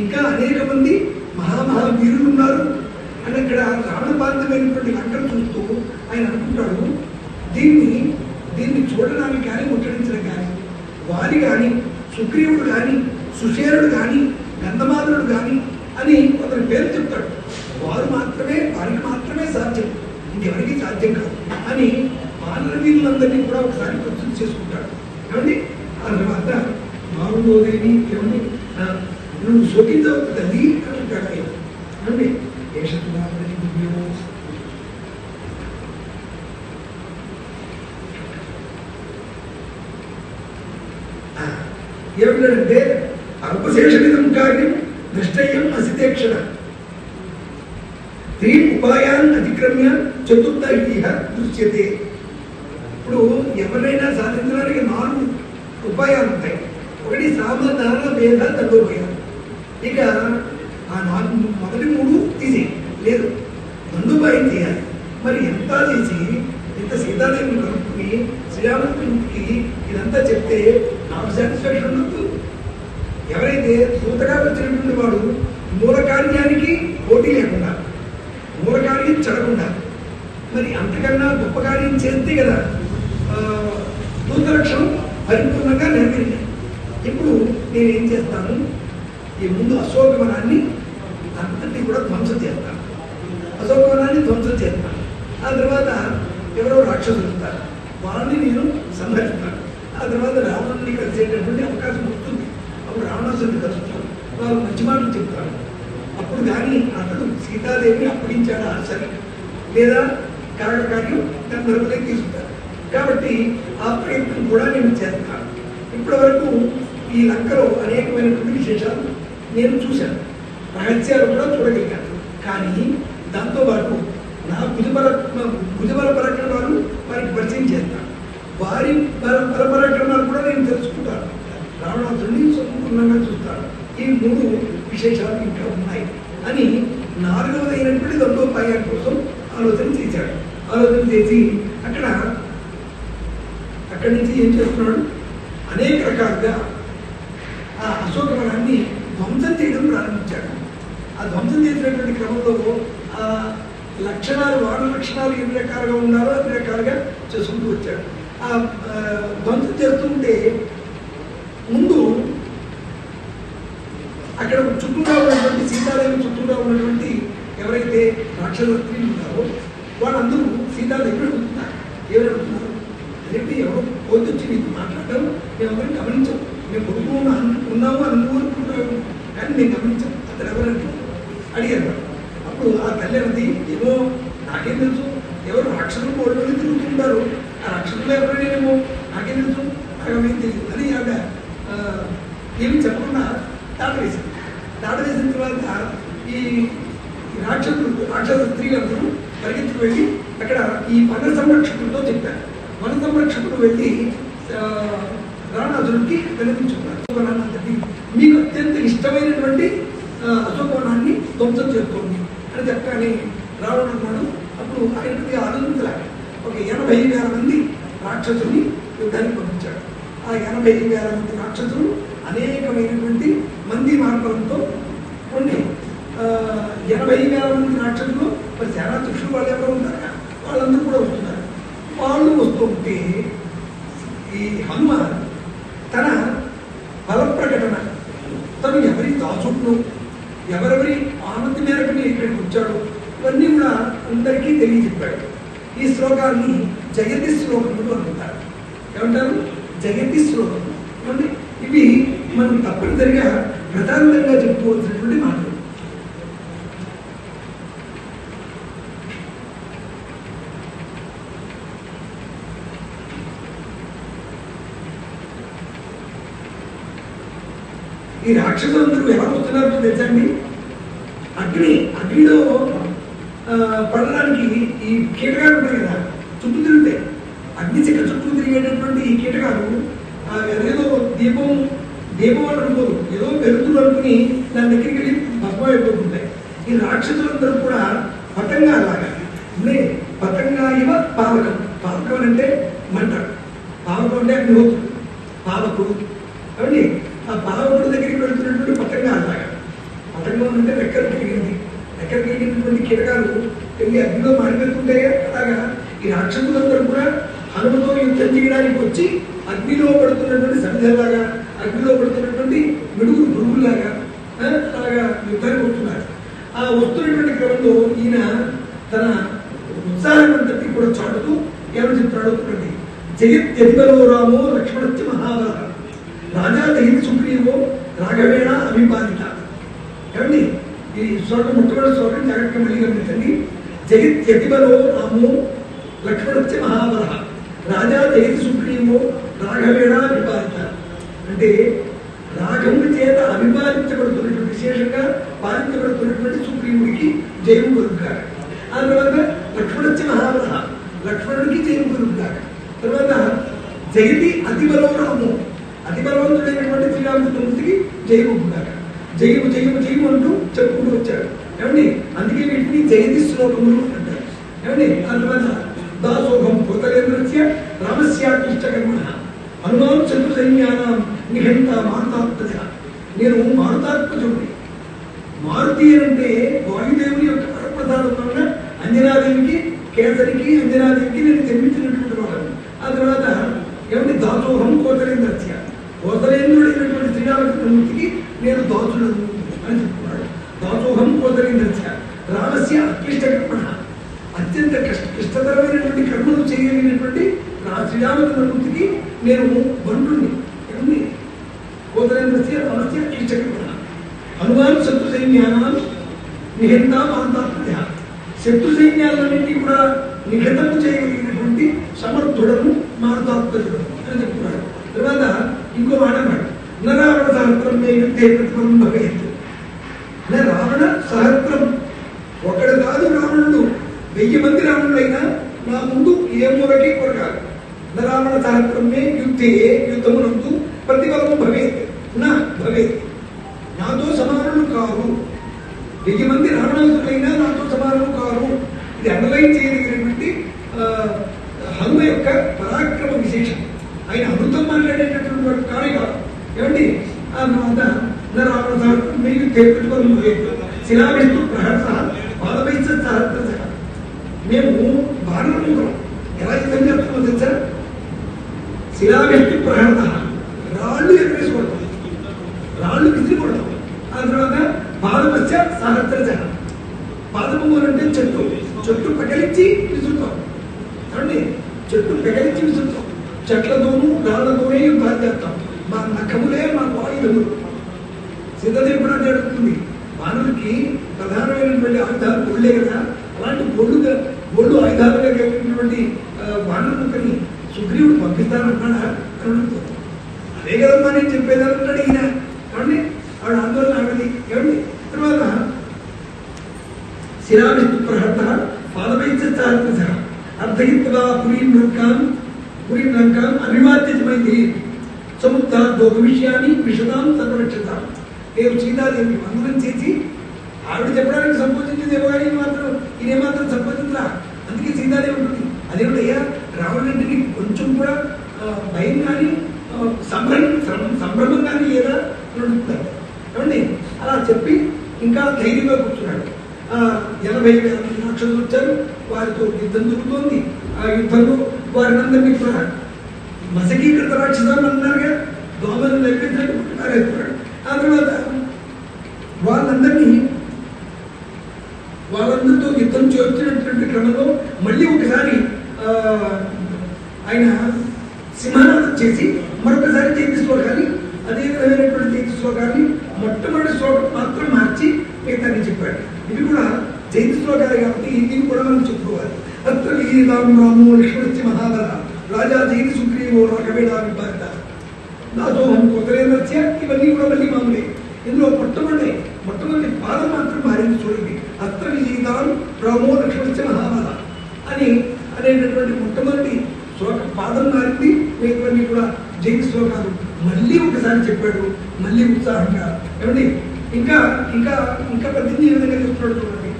ఇంకా అనేక మంది మహామహావీరులు ఉన్నారు అని అక్కడ రావణపాంతమైనటువంటి లంకను చూస్తూ ఆయన అనుకుంటాడు, దీన్ని చూడడానికి కానీ ముట్టడించడం కానీ వారి కానీ సుగ్రీవుడు కానీ సుశేరుడు కానీ గంధమాదుడు కానీ అని కొందరి పేరు చెప్తాడు. వారికి మాత్రమే సాధ్యం, ఇంకెవరికి సాధ్యం కాదు అని మానవీయులందరినీ కూడా ఒకసారి ప్రస్తుతం చేసుకుంటాడు. ఏమండి ఆ తర్వాత మారుదేవి ఏమండి నువ్వు శోకించవు తల్లి అని అంటాడు. ఏమండి ఏమిటంటే అల్పశేషమిదం కార్యం దృష్టయ్యం అసితేక్షణ త్రీ ఉపాయాన్ అతిక్రమ్య చతుర్థ ఇహ దృశ్యతే. ఇప్పుడు ఎవరైనా సాధించడానికి 4 ఉపాయాలు ఉంటాయి. ఒకటి సామధాన భేద దండోపాయం. ఇక ఆ 4 మొదటి 3 తీసి లేదు దండోపాయం చేయాలి. మరి ఎంత చేసి ఇంత సీతాదేవిని కలుపుకుని శ్రీరామచంద్రుడికి ఇదంతా చెప్తే నాకు సాటిస్ఫాక్షన్ ఉండదు. ఎవరైతే సూతగా వచ్చినటువంటి వాడు మూల కార్యానికి పోటీ లేకుండా, మూల కార్యం చెడకుండా, మరి అంతకన్నా గొప్ప కార్యం చేస్తే కదా దూత లక్షణం పరిపూర్ణంగా నెరవేరింది. ఇప్పుడు నేనేం చేస్తాను, ఈ ముందు అశోకవనాన్ని అంతటి కూడా ధ్వంసం చేస్తాను. అశోకవనాన్ని ధ్వంసం చేస్తాను. ఆ తర్వాత ఎవరో రాక్షసులు ఉంటారు, వాళ్ళని నేను సంహరిస్తాను. ఆ తర్వాత రావణుని కలిసేటటువంటి అవకాశం వస్తుంది. అప్పుడు రావణాసురుని కలుస్తాను, వాళ్ళు మంచి మాటలు చెప్తారు. అప్పుడు కానీ అతడు సీతాదేవిని అప్పగించాడు సరే, లేదా కార్యం గంధర్వులకి తీసుకుంటారు. కాబట్టి ఆ ప్రయత్నం కూడా నేను చేస్తాను. ఇప్పటి వరకు ఈ లంకలో అనేకమైనటువంటి విశేషాలు నేను చూశాను, రహస్యాలు కూడా చూడగలిగాను. కానీ దాంతోపాటు నా భుజబల పరాక్రమాలు వారికి పరిచయం చేస్తాను. వారి బల పరాక్రమాలు కూడా నేను తెలుసుకుంటాను. రావణాసురుడిని సంపూర్ణంగా చూస్తాను. ఈ 3 విశేషాలు ఇంకా ఉన్నాయి అని 4వది అయినటువంటి దండోపాయం కోసం ఆలోచన చేశాడు. ఆలోచన చేసి అక్కడి నుంచి ఏం చేస్తున్నాడు, అనేక రకాలుగా ఆ అశోకవనాన్ని ధ్వంసం చేయడం ప్రారంభించాడు. ఆ ధ్వంసం చేసినటువంటి క్రమంలో ఆ లక్షణాలు, వాన లక్షణాలు ఎన్ని రకాలుగా ఉన్నారో అన్ని రకాలుగా చేసుకుంటూ వచ్చాడు. ఆ ధ్వంసం చేస్తుంటే ముందు అక్కడ చుట్టూగా ఉన్నటువంటి సీతాదేవి చుట్టూగా ఉన్నటువంటి ఎవరైతే రాక్షస స్త్రీలు ఉన్నారో వాళ్ళందరూ సీతాదేవి అడుగుతున్నారు. ఎవరు అడుగుతున్నారు అంటే ఎవరో పోతొచ్చి మీకు మాట్లాడటం మేము ఎవరిని గమనించాం, మేము కొడుకు ఉన్నాము అని అనుకుంటున్నాము కానీ నేను గమనించాం అతను ఎవరంటే అడిగారు. అప్పుడు ఆ తల్లి అన్నది, ఏమో నాకేం తెలుసు, ఎవరు రాక్షసులు 3 మంది తిరుగుతుంటారు, ఆ రాక్షసులు ఎవరైనా నాకేం తెలుసు, నాకేం తెలియదు అని ఆవిడ ఏమి చెప్పకుండా దాట వేసింది. దాట వేసిన తర్వాత ఈ రాక్షస స్త్రీలందరూ పరిగెత్తుకు వెళ్ళి అక్కడ ఈ వన సంరక్షకులతో చెప్పారు. వన సంరక్షకుడు వెళ్ళి రావణాసురుడికి వినిపించుకున్నారు, అశోకవనాన్ని మీకు అత్యంత ఇష్టమైనటువంటి అశోకవనాన్ని ధ్వంసం చేసుకోండి అని చెప్పగానే రావణుడు అన్నాడు. అప్పుడు ఆయనకి ఆలోచించలేక ఒక 80,000 మంది రాక్షసుని యుద్ధానికి పంపించాడు. ఆ 80,000 మంది రాక్షసులు అనేకమైనటువంటి మంది మార్గంతో ఉండి 80,000 మంది రాక్షసులు మరి సేనాధ్యక్షులు వాళ్ళు ఎవరో ఉంటారు, వాళ్ళందరూ కూడా వస్తున్నారు. వాళ్ళు వస్తుంటే ఈ హనుమ తన బల ప్రకటన, తను ఎవరి దాసుడు, ఎవరెవరి ఆనంద మేరకు ఇక్కడికి వచ్చాడు, ఇవన్నీ కూడా అందరికీ తెలియజెప్పాడు. ఈ శ్లోకాన్ని జగతి శ్లోకములు అంటారు. ఏమంటారు? జగతి శ్లోకములు. అంటే ఇవి మనం తప్పనిసరిగా ప్రధానంగా చెప్పుకోవాల్సినటువంటి మాటలు. ఈ రాక్షసులందరూ ఎలా వస్తున్నారో తెలుసండి. అగ్నిలో పడడానికి ఈ కీటకాలు ఉంటాయి కదా, చుట్టూ తిరుగుతాయి. అగ్నిశిఖ చుట్టూ తిరిగేటటువంటి ఈ కీటకాలు ఏదో దీపం అనుకోదు, ఏదో వెలుతురు అనుకుని దాని దగ్గరికి వెళ్ళి భస్మం అయిపోతుంటాయి. ఈ రాక్షసులందరూ కూడా పతంగా లాగా పతంగా ఇవ పావకం. పావకం అంటే మంట, పావకం అంటే అగ్నిహోత్రుడు, పావకుడు. అవండి ఆ పావకుడు దగ్గరికి వెళుతున్నటువంటి పతంగా అలాగా. పతంగం అంటే రెక్కలు కలిగినటువంటి కీటకాలు వెళ్ళి అగ్నిలో మాడిపెడుతుంటే అలాగా ఈ రాక్షసులందరూ కూడా హనుమతో యుద్ధం చేయడానికి వచ్చి అగ్నిలో పడుతున్నటువంటి సమిధలాగా, అగ్నిలో పడుతున్నటువంటి మిడుగురు పురుగుల్లాగా అలాగా యుద్ధానికి వస్తున్నారు. ఆ వస్తున్నటువంటి క్రమంలో ఈయన తన ఉత్సాహాన్నంతటి కూడా చాటుతూ ఏమని చెప్తాడో చూడండి. జగత్యధిపలో రామో లక్ష్మణస్య మహాబల రాజా దహిత సుగ్రీవో రాఘవేణ అభిపాదిత. ఏమండి ఈ శ్లోకం మొట్టమొదటి శ్లోకం జాగ్రత్తగా మళ్ళీ గమనించండి. జగత్యధిపలో రామో లక్ష్మణస్య మహాబల రాజా దహిత సుగ్రీవో రాఘవేణ అభిపాదిత. అంటే రాఘవుని చేత అభిపాదించబడుతున్నటువంటి, విశేషంగా పాలించబడుతున్నటువంటి సుగ్రీవుడికి జయము కలుగుతారు. ఆ తర్వాత లక్ష్మణస్య మహాబల లక్ష్మణుడికి జయము కలుగుతారు. తర్వాత జగతి అతిబలో రాము అతిబలవంతుడైనటువంటి శ్రీరామచంద్రమూర్తికి జయము కలుగుతారు. జయము జయము జయము అంటూ చెప్పుకుంటూ వచ్చాడు. ఏమండి అందుకే వీటిని జయతి శ్లోకములు అంటారు. ఏమండి ఆ తర్వాత దాసోహం భూతలేంద్రస్య రామస్యాకృష్టకర్మణ హనుమాన్ చతుర్ సైన్యానం నిహంత మారుతాత్మజ. నేను మారుతాత్మజుడిని. మారుతి అంటే వాయుదేవుని యొక్క వరప్రసాదం వలన అంజనాదేవికి, కేసరికి, అంజనాదేవికి నేను జన్మించినటువంటి వాడు. ఆ తర్వాత ఏమంటే దాసోహం కోసలేంద్రస్య కోసలేంద్రుడైనటువంటి శ్రీరామచంద్రమూర్తికి నేను దాసుడను అని చెప్తున్నాడు. దాసోహం కోసలేంద్రస్య రామస్య అక్లిష్టకర్మణ అత్యంత క్లిష్టతరమైనటువంటి కర్మలు చేయగలిగినటువంటి శ్రీరామచంద్రమూర్తికి నేను బంధుని. ఏమండి కోసలేంద్రస్య రామస్య అక్లిష్టకర్మణ హనుమాన్ శత్రు సైన్యానం నిహంత మాంతాత్మజ. శత్రు సైన్యాలన్నింటినీ కూడా నిహతము చేయగలిగినటువంటి సమర్థుడను మారుతాత్మజుడు అని చెప్తున్నాడు. తర్వాత ఇంకో మాట అన్నాడు. రావణ సహస్రం మే యుద్ధే ప్రతిఫలం భవేత్. రావణ సహస్రం ఒకడు కాదు రావణుడు, 1000 మంది రావణులైనా నా ముందు ఏ మూలకి కొరకాలి. రావణ సహస్రం మే యుద్ధే యుద్ధమునందు ప్రతిఫలం భవేత్ నా భవేత్. నాతో సమానులు కారు. 1000 మంది రావణాసులైనా నాతో సమానులు కారు. ఇది అండర్లైన్ చేయదగినటువంటి హనుమ యొక్క పరాక్రమ విశేషం. ఆయన అమృతం మాట్లాడేటటువంటి వాడు కానే కాదు. ఏమండి ఆ తర్వాత రావణ సహస్రం మే యుద్ధే ప్రతిఫలం భవేత్ శిలావిస్తు ప్రహర్ష పాదవైస సహస్ర. మేము బాణముద్రం ఎలా యుద్ధం చేస్తున్నామో తెలుసా? శిలావిస్తు ప్రహర్ష రాళ్ళు ఎగరేసి కొడతాం, రాళ్ళు విసిరి కొడతాం. ఆ తర్వాత పాదపశ్చ సహస్రజ. పాదము అంటే చెట్టు పెకలించి విసురుతాం. అండి చెట్టు పెకలించి విసురుతాం. చెట్లతోనూ రాళ్లతోనే యుద్ధాలు చేస్తాం. మా నఖములే మా ఆయుధములు. సిద్ధదేవి కూడా జరుగుతుంది. వానరులకి ప్రధానమైనటువంటి ఆయుధాలు ఒళ్ళే కదా. అలాంటి ఒళ్ళు ఆయుధాలుగా కలిగినటువంటి వానరులకి సుగ్రీవుడు పంపిస్తానంటున్నాడా అని అడుగుతాడు. అదే కదమ్మా నేను చెప్పేదానంటాడు ఈయన. ఏమండి ఆవిడ ఆందోళన ఆగది. ఏమండి తర్వాత శిలావిస్తు ప్రహర్త పాదవైస అర్థయిత్వా పురీం లంకాం అభివాద్యమైంది సముద్రాద్దో విషయాన్ని విషదాం సర్వరక్షతాం. నేను సీతాదేవికి వందనం చేసి ఆవిడ చెప్పడానికి సంబోధించిందేమో కానీ ఈయన మాత్రం సంబోధించరా. అందుకే సీతాదేవి ఉంటుంది. అదేమిటయ్యా రావణుడికి కొంచెం కూడా భయం కానీ సంభ్రమం కానీ ఏదా అని అడుగుతారు. ఏమండి అలా చెప్పి ఇంకా ధైర్యంగా కూర్చున్నాడు. 80,000 మంది రాక్షసులు వచ్చారు, వారితో యుద్ధం జరుగుతోంది. ఆ యుద్ధంలో వారినందరినీ కూడా మసకీకృత రాక్షసాలు అన్నారుగా, దోమలు నడిపించినట్టు పుట్టుకారేస్తున్నాడు. ఆ తర్వాత వాళ్ళందరితో యుద్ధం చేస్తున్నటువంటి క్రమంలో మళ్ళీ ఒకసారి ఆయన సింహనాదం చేసి మరొకసారి జయంతి శ్లోకాన్ని, అదే విధమైనటువంటి జయంతి శ్లోకాన్ని మొట్టమొదటి శ్లోకం మాత్రం మార్చి మిగతాన్ని చెప్పాడు. ఇవి కూడా జయంతి శ్లోకాలు కాబట్టి ఇది కూడా మనం చెప్పుకోవాలి. అత్ర విజీతాం రామో లక్ష్మణస్య మహాబల రాజా జయంతి సుగ్రీవో రాఘవేడా విభారత దాసోహం కోతలేనస్య, ఇవన్నీ కూడా మళ్ళీ మామూలే. ఇందులో మొట్టమొదటి పాదం మాత్రం మారింది చూడండి. అత్ర విజీతాం రామో లక్ష్మణస్య మహాబల అనేటటువంటి మొట్టమొదటి శ్లోక పాదం మారింది. మిగతావన్నీ కూడా జయంతి శ్లోకాలు మళ్ళీ ఒకసారి చెప్పాడు, మళ్ళీ ఉత్సాహంగా. ఏమండి ఇంకా ఇంకా ఇంకా పద్దెనిమిది ఏ విధంగా చెప్తున్నాడు చూడండి.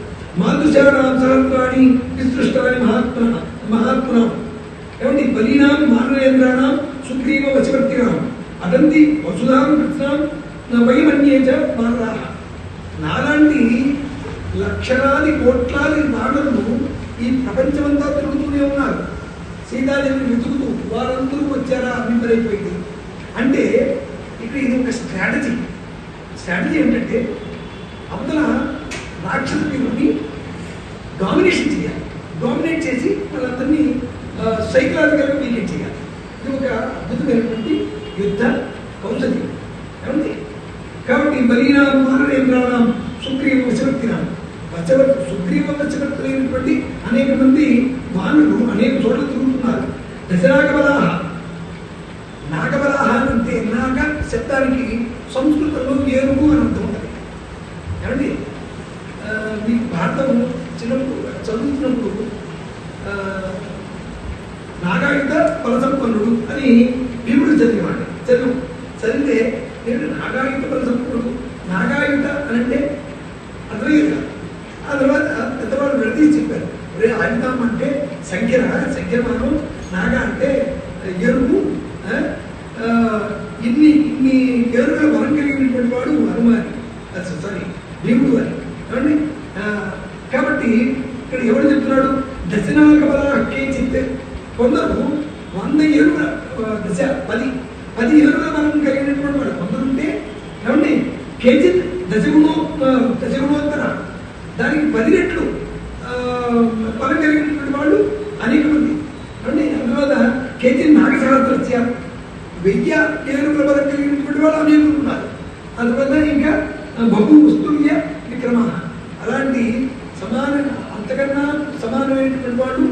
మాతృశానాం సహస్రాణి విసృష్టాని మహాత్మనాం ఏమండి బలీనాం మానవేంద్రాణం సుగ్రీవ వశవర్తినాం అదంతి వసుధాం కృష్ణాం వయమన్యేచ మానరాహ. నాలాంటి లక్షలాది కోట్లాది మానవులు ఈ ప్రపంచమంతా తిరుగుతూనే ఉన్నారు. సీతాదేవిని వెతుకుతూ వారందరూ వచ్చారా అభిప్రాయపోయింది. అంటే ఇక్కడ ఇది ఒక స్ట్రాటజీ ఏంటంటే అవతల రాక్షస వీరుని డామినేషన్ చేయాలి, డామినేట్ చేసి వాళ్ళందరినీ సైకలాజికల్గా వీకెట్ చేయాలి. ఇది ఒక అద్భుతమైనటువంటి యుద్ధ కౌశల్యం. ఏమండి కాబట్టి బలీనాం మానవేంద్రాణం సుగ్రీవ వశవర్తినాం సుగ్రీవ వశవర్తులైనటువంటి అనేక మంది వానరులు అనేక చోట్ల తిరుగుతున్నారు. దశనాగబలాహ, నాగబలాహ అంటే నాగ శబ్దానికి సంస్కృతంలో ఏనుగు అని అర్థం ఉంటుంది. ఏమండి మీకు భారతం చిన్నప్పుడు చదువుతున్నప్పుడు నాగాయుధ బలసంపన్నుడు అని భీముడు చదివేవాడు. చదివితే నేను నాగాయుధ బలసంపన్నుడు, నాగాయుధ అని అంటే అర్థమయ్యేది. ఆ తర్వాత పెద్దవాళ్ళు విడదీసి చెప్పారు, రే ఆయుధం అంటే సంఖ్యమానం, నాగా అంటే ఎరువు, ఇన్ని ఏరుగా బలం కలిగినటువంటి వాడు హనుమాని, భీముడు అని. ఏమండి కాబట్టి ఇక్కడ ఎవరు చెప్తున్నాడు? దశనాగ బల కేచిత్, కొందరు 100 ఏరుల దశ 10 ఏరుల బలం కలిగినటువంటి వాడు కొందరుంటే, ఏమండి కేచిత్ దశగుణోత్తర దానికి 10 రెట్లు బలం కలిగినటువంటి వాళ్ళు అనేక మంది. ఏమండి అందువల్ల కేచిత్ నాగసహస్రస్య 1000 ఏరుల బలం కలిగినటువంటి వాళ్ళు అనేకులు ఉన్నారు. అందువల్ల ఇంకా బహు వస్తుల్య విక్రమ, అలాంటి అంతకన్నా సమానమైనటువంటి వాళ్ళు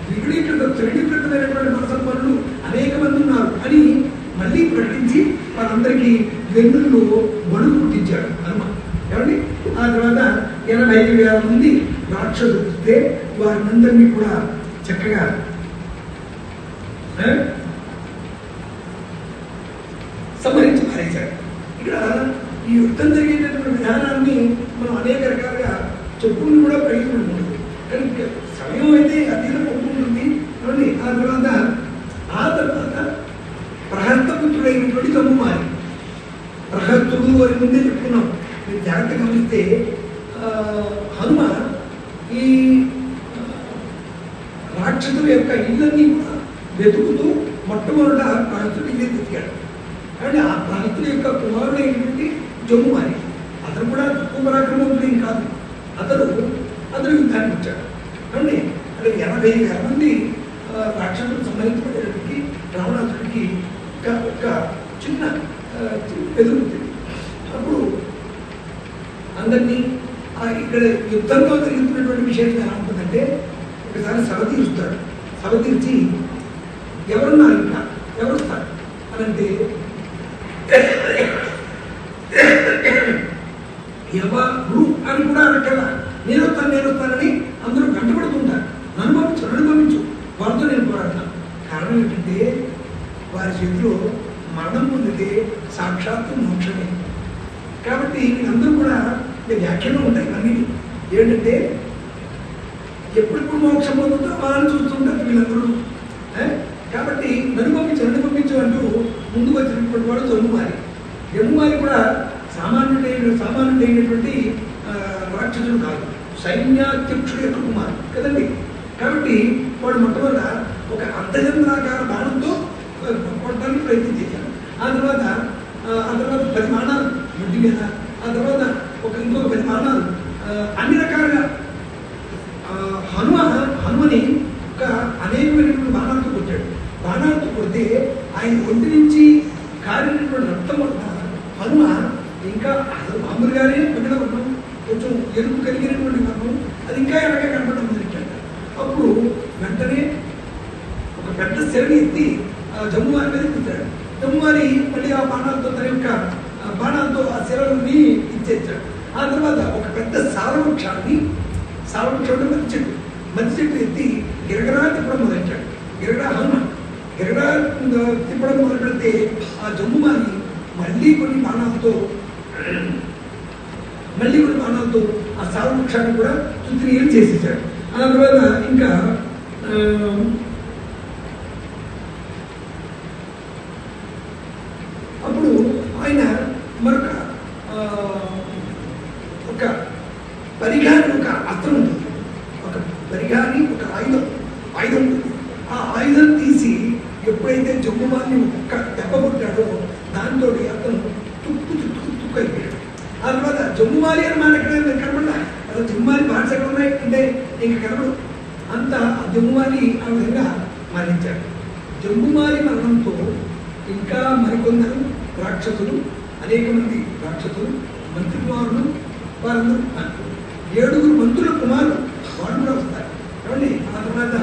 త్రిడీకృతమైనటువంటి మనసంపన్నులు అనేక మంది ఉన్నారు అని మళ్ళీ ప్రకటించి వాళ్ళందరికీ వెన్నుల్లో బడుగు పుట్టించాడు హనుమాన్. ఏమండి ఆ తర్వాత 80,000 మంది రాక్షసులు వస్తే వారినందరినీ కూడా చక్కగా సంహరించి పారేశాడు. ఇక్కడ ఈ యుద్ధం జరిగేటటువంటి విధానాన్ని మనం అనేక రకాలుగా చెప్పుకుని కూడా ప్రయోజనం ఉంటుంది. కానీ సమయం అయితే అతీతం ఉంటుంది. ఆ తర్వాత ప్రహస్తపుత్రుడైనటువంటి జమ్ముమారి, ప్రహస్తుడు అని ముందే చెప్పుకున్నాం. మీరు జాగ్రత్తగా గమనిస్తే హనుమ ఈ రాక్షసుల యొక్క ఇళ్ళన్నీ కూడా వెతుకుతూ మొట్టమొదట ప్రహస్తుడి ఇల్లే వెతికాడు. అంటే ఆ ప్రహస్తుడి యొక్క కుమారుడైనటువంటి జమ్ముమారి, అతను కూడా తక్కువ పరాక్రమం కాదు. అతను యుద్ధానికి వచ్చాడు. అంటే 80,000 మంది రాక్షసులు సంహరించబడేటప్పటికి రావణాసుడికి ఒక చిన్న ఎదురుతుంది. అప్పుడు అందరినీ ఇక్కడ యుద్ధంలో జరుగుతున్నటువంటి విషయం ఎలా ఉంటుందంటే, ఒకసారి సభ తీరుస్తాడు. సభ తీర్చి ఎవరున్నారు ఇంకా ఎవరు వస్తారు అని అంటే ఎవరు అని కూడా అనక్కల, నేను వస్తానని అందరూ గంటపడుతుంటారు. నన్ను పంపించు వారితో నేను పోరాడతాను. కారణం ఏంటంటే వారి చేతిలో మరణం పొందితే సాక్షాత్తు మోక్షమే. కాబట్టి వీళ్ళందరూ కూడా వ్యాఖ్యలు ఉంటాయి అన్నీ. ఏంటంటే ఎప్పుడెప్పుడు మోక్షం పొందుతో వాళ్ళని చూస్తుంటారు వీళ్ళందరూ. కాబట్టి నన్ను పంపించు అంటూ ముందుకు వచ్చినటువంటి వాడు జమ్ముమారి కూడా సామాన్యుడైనటువంటి రాక్షసుడు కాదు, సైన్యాధ్యక్షుడు యొక్క కుమారుడు కదండి. కాబట్టి వాడు మొట్టమొదట ఒక అర్ధచంద్రాకార బాణంతో కొట్టడానికి ప్రయత్నం చేశాడు. ఆ తర్వాత 10 బాణాలు ముడ్డి మీద, ఆ తర్వాత ఇంకొక 10 బాణాలు అన్ని రకాలుగా హనుమని ఒక అనేకమైనటువంటి బాణాలతో కొట్టాడు. బాణాలతో కొడితే ఆయన ఒంటి నుంచి కారినటువంటి రక్తం వల్ల హనుమ ఇంకా అసలు మామూలుగానే పగిన వర్ణం, కొంచెం ఎరుపు కలిగినటువంటి వర్ణం, అది ఇంకా ఎలాగే కనపడడం మొదలెట్టాడు. అప్పుడు వెంటనే ఒక పెద్ద శిలని ఎత్తి జమ్మువారి మీద ఎత్తుతాడు. జమ్మువారి మళ్ళీ ఆ బాణాలతో తన యొక్క బాణాలతో ఆ శిలని ఇచ్చేస్తాడు. ఆ తర్వాత ఒక పెద్ద సారవృక్షాన్ని మధ్య చెట్టు ఎత్తి గిరగరా తిప్పడం మొదలెట్టాడు. హనుమ గిరగరా తిప్పడం మొదలు పెడితే ఆ జమ్ముమాని మళ్ళీ కొన్ని బాణాలతో ఆ సారవృక్షాన్ని కూడా తుత్రీయం చేసేసాడు. ఆ తర్వాత ఇంకా అప్పుడు ఆయన మరొక ఒక పరిఘాని, ఒక అస్త్రం ఉంటుంది, ఒక పరిఘాని, ఒక ఆయుధం ఉంటుంది. ఆ ఆయుధం తీసి ఎప్పుడైతే జమ్ముమాన్ని ఒక్క దెబ్బ కొట్టాడో దాంతో అతను తుక్కు అయిపోయాడు. ఆ తర్వాత జమ్ముమాలి అని మాట ఎక్కడ కనబడ్డా, అసలు జమ్ముమాలి పార్ట్స్ ఎక్కడ ఉన్నాయి అంటే ఇంక కనబడు. అంత ఆ జమ్ముమాలి ఆ విధంగా మరణించాడు. జమ్ముమాలి మరణంతో ఇంకా మరికొందరు రాక్షసులు, అనేక మంది రాక్షసులు, మంత్రి కుమారులు, వారందరూ 7 మంత్రుల కుమారులు వాళ్ళు కూడా వస్తారు ఏమండి. ఆ తర్వాత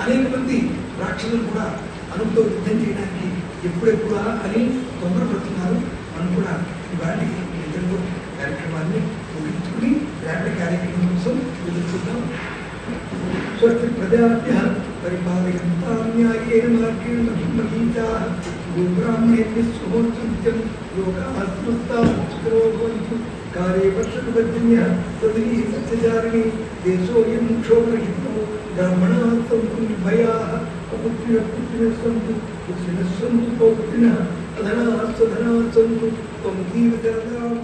అనేక మంది రాక్షసులు కూడా అనుతో యుద్ధం చేయడానికి ఎప్పుడెప్పుడా అని తొందరపడుతున్నారు. మనం కూడా ఇవాళ ఇద్దరు కార్యక్రమాన్ని ముగించుకుని రేపటి కార్యక్రమం కోసం ఎదుర్కొందాం. స్వస్తి ప్రజాభ్య పరిపాలయంతాం న్యాయేన మార్గేణ బ్రహ్మగీతాః గోబ్రాహ్మణేభ్యः శుభమస్తు నిత్యం లోకాః సమస్తాః సుఖినో భవంతు. కాలే వర్షతు పర్జన్యః పృథివీ సస్యచారిణీ దేశోऽयं క్షోభరహిतो బ్రాహ్మణాः సంతు నిర్భయాः అపుత్రిణः పుత్రిణः సంతు పుత్రిణः సంతు పౌత్రిణः అధనాः స్వధనాः సంతు త్వం జీవ శరదాం